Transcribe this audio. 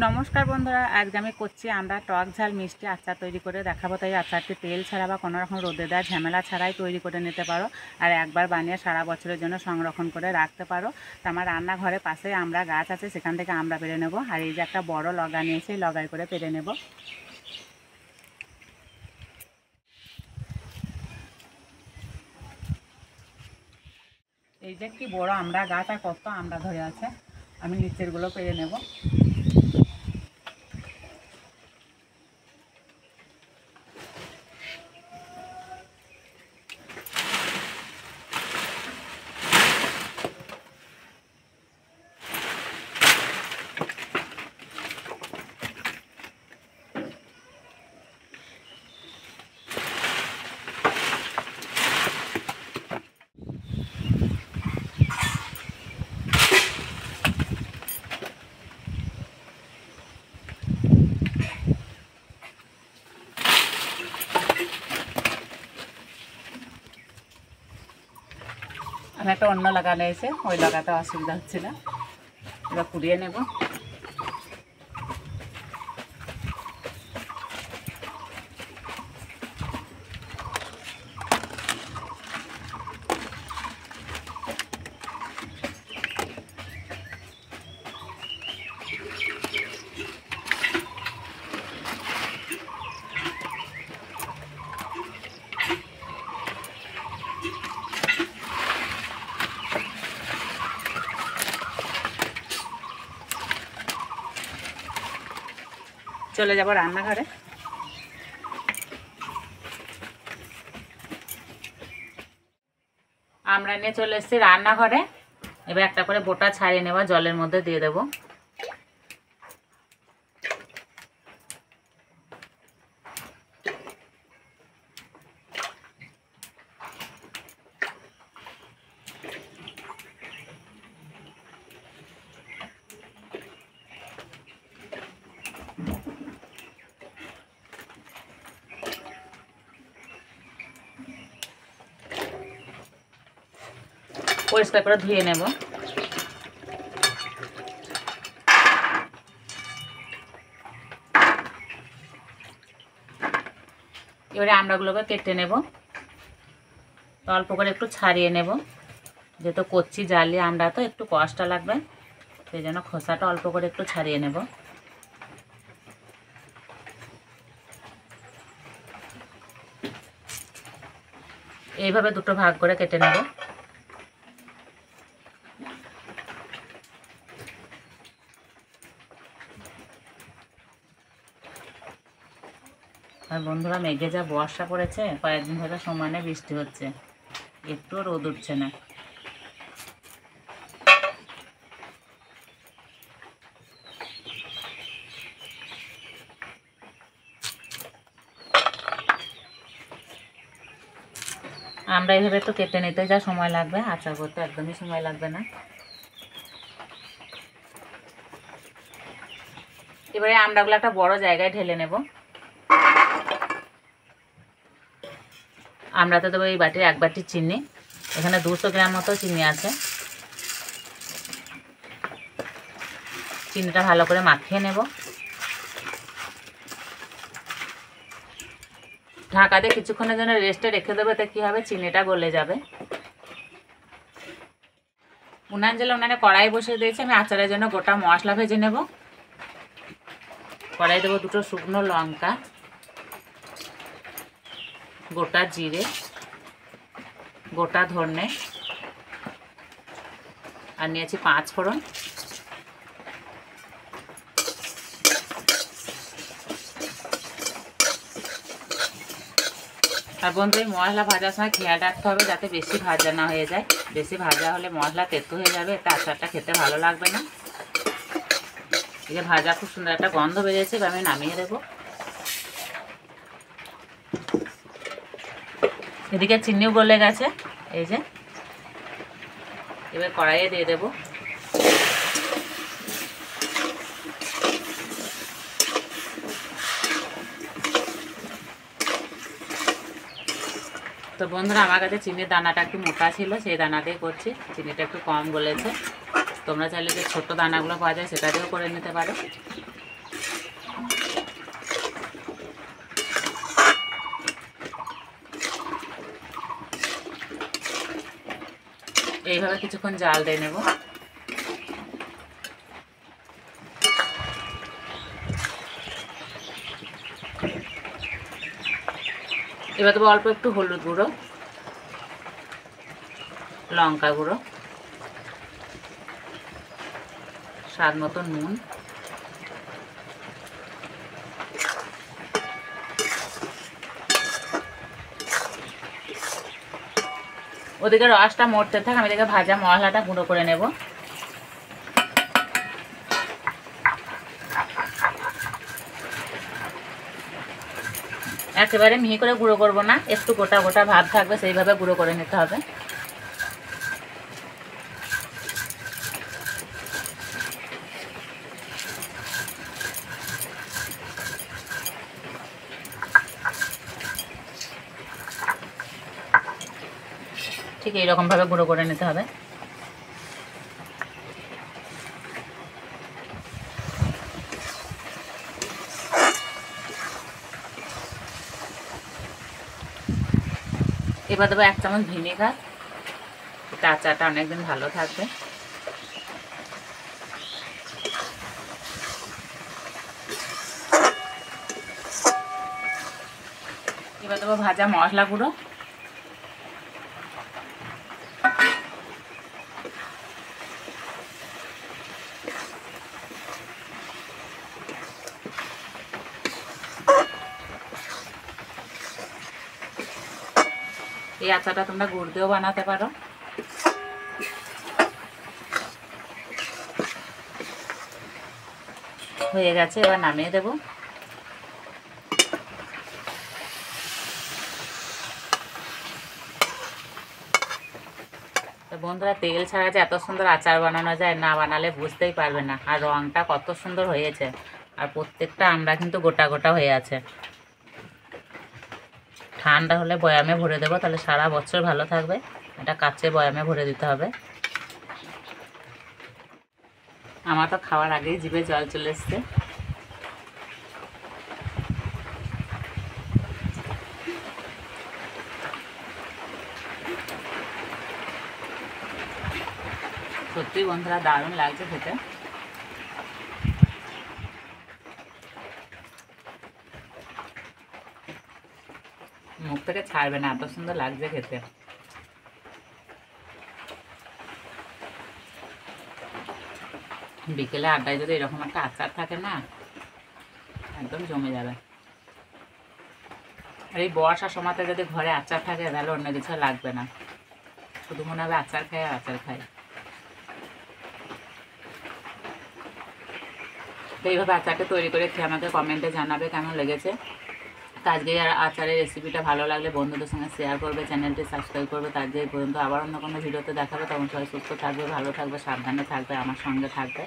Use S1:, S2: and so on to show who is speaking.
S1: নমস্কার বন্ধুরা, আজকে আমি করছি আমরা টক ঝাল মিষ্টি আচার তৈরি করে দেখাবো। তাই আচারটি তেল ছাড়া বা কোনো রকম রোদে দেওয়া ঝামেলা ছাড়াই তৈরি করে নিতে পারো, আর একবার বানিয়ে সারা বছরের জন্য সংরক্ষণ করে রাখতে পারো। তো আমার রান্নাঘরের পাশেই আমরা গাছ আছে, সেখান থেকে আমরা পেরে নেব। আর এই যে একটা বড় লগা নিয়েছি, লগাই করে পেরে নেব। এই যে কি বড় আমরা গাছ, আর কত আমরা ধরে আছে, আমি নিচেরগুলো পেরে নেব। আমি একটা অন্য লাগানো এসে ওই লাগাতে অসুবিধা হচ্ছিল, এবার পুড়িয়ে নেব। চলে যাব রান্নাঘরে। আমরা নিয়ে চলে এসেছি রান্নাঘরে। এবার একটা করে বোটা ছাড়িয়ে নেওয়া জলের মধ্যে দিয়ে দেব। পরিষ্কার করে ধুয়ে নেব। এবারে আমড়াগুলোকে কেটে নেব, অল্প করে একটু ছাড়িয়ে নেব, যেহেতু কচ্ছি জালি আমরা তো একটু কষ্ট লাগবে, সেই জন্য খোসাটা অল্প করে একটু ছাড়িয়ে নেব। এইভাবে দুটো ভাগ করে কেটে নেব। আর বন্ধুরা, মেঘে যা বর্ষা পড়েছে, কয়েকদিন ধরে সমানে বৃষ্টি হচ্ছে, একটুও রোদ উঠছে না। আমরা এইভাবে একটু কেটে নিতে যা সময় লাগবে, আচার করতে একদমই সময় লাগবে না। এবারে আমড়াগুলো একটা বড় জায়গায় ঢেলে নেব। আমড়াতে দেবো এই বাটির 1 বাটি চিনি, এখানে 200 গ্রাম মতো চিনি আছে। চিনিটা ভালো করে মাখিয়ে নেব। ঢাকা দিয়ে কিছুক্ষণের জন্য রেস্টে রেখে দেবো, এতে কী হবে, চিনিটা গলে যাবে। উনানে কড়াই বসিয়ে দিয়েছি, আমি আচারের জন্য গোটা মশলা ভেজে নেব। কড়াই দেবো 2টো শুকনো লঙ্কা, গোটা জিরে, গোটা ধনে, আর নিয়েছি 5 ফোড়ন। আর বন্ধু, এই মশলা ভাজার সময় খেয়াল রাখতে হবে যাতে বেশি ভাজা না হয়ে যায়। বেশি ভাজা হলে মশলা তেতো হয়ে যাবে, এতে আচারটা খেতে ভালো লাগবে না। এই যে ভাজা খুব সুন্দর একটা গন্ধ বেরিয়েছে, এবার আমি নামিয়ে দেবো। এদিকে চিনিও গলে গেছে, এই যে। এবার কড়াইয়ে দিয়ে দেবো। তো বন্ধুরা, আমার কাছে চিনির দানাটা একটু মোটা ছিল, সেই দানা দিয়ে করছি। চিনিটা একটু কম গলেছে, তোমরা চাইলে যে ছোট দানাগুলো পাওয়া যায় সেটা দিয়েও করে নিতে পারো। এইভাবে কিছুক্ষণ জাল দিয়ে নেব। এবার দেবো অল্প একটু হলুদ গুঁড়ো, লঙ্কা গুঁড়ো, স্বাদ মতো নুন, ওদিকে রসটা মরতে থাক, আমি এদিকে ভাজা মশলাটা গুঁড়ো করে নেব। একেবারে মিহি করে গুঁড়ো করবো না, একটু গোটা গোটা ভাব থাকবে, সেইভাবে গুঁড়ো করে নিতে হবে। ঠিক এইরকমভাবে গুঁড়ো করে নিতে হবে। এবার দেবো 1 চামচ ভিনেগার, এটা আচারটা অনেকদিন ভালো থাকবে। এবার দেবো ভাজা মশলা গুঁড়ো, এই আচারটা তোমরা গুড় দিয়েও বানাতে পারো। হয়ে গেছে, এবার নামিয়ে দেব। তো বন্ধুরা, তেল ছাড়া যে এত সুন্দর আচার বানানো যায়, না বানালে বুঝতেই পারবে না। আর রঙটা কত সুন্দর হয়েছে, আর প্রত্যেকটা আমরা কিন্তু গোটা গোটা হয়ে আছে। ঠান্ডা হলে বয়ামে ভরে দেবো, তাহলে সারা বছর ভালো থাকবে। এটা কাচে বয়ামে ভরে দিতে হবে। আমার তো খাওয়ার আগেই জিভে জল চলে এসছে। সত্যি বন্ধুরা, দারুণ লাগছে খেতে। মুখ থেকে ছাড়বে না, এত সুন্দর লাগছে খেতে। বিকেলে আড্ডায় যদি এরকম একটা আচার থাকে না, একদম জমে যাবে। আর এই বর্ষার সময়তে যদি ঘরে আচার থাকে, তাহলে অন্য কিছু লাগবে না, শুধু মনে হবে আচার খাই আর আচার খাই। তো এইভাবে আচারটা তৈরি করে খেয়ে আমাকে কমেন্টে জানাবে কেমন লেগেছে। তো আজকে আচারের রেসিপিটা ভালো লাগলে বন্ধুদের সঙ্গে শেয়ার করবে, চ্যানেলটি সাবস্ক্রাইব করবে। তার যে পর্যন্ত আবার অন্য কোনো ভিডিওতে দেখাবে, তখন সবাই সুস্থ থাকবে, ভালো থাকবে, সাবধানে থাকবে, আমার সঙ্গে থাকবে।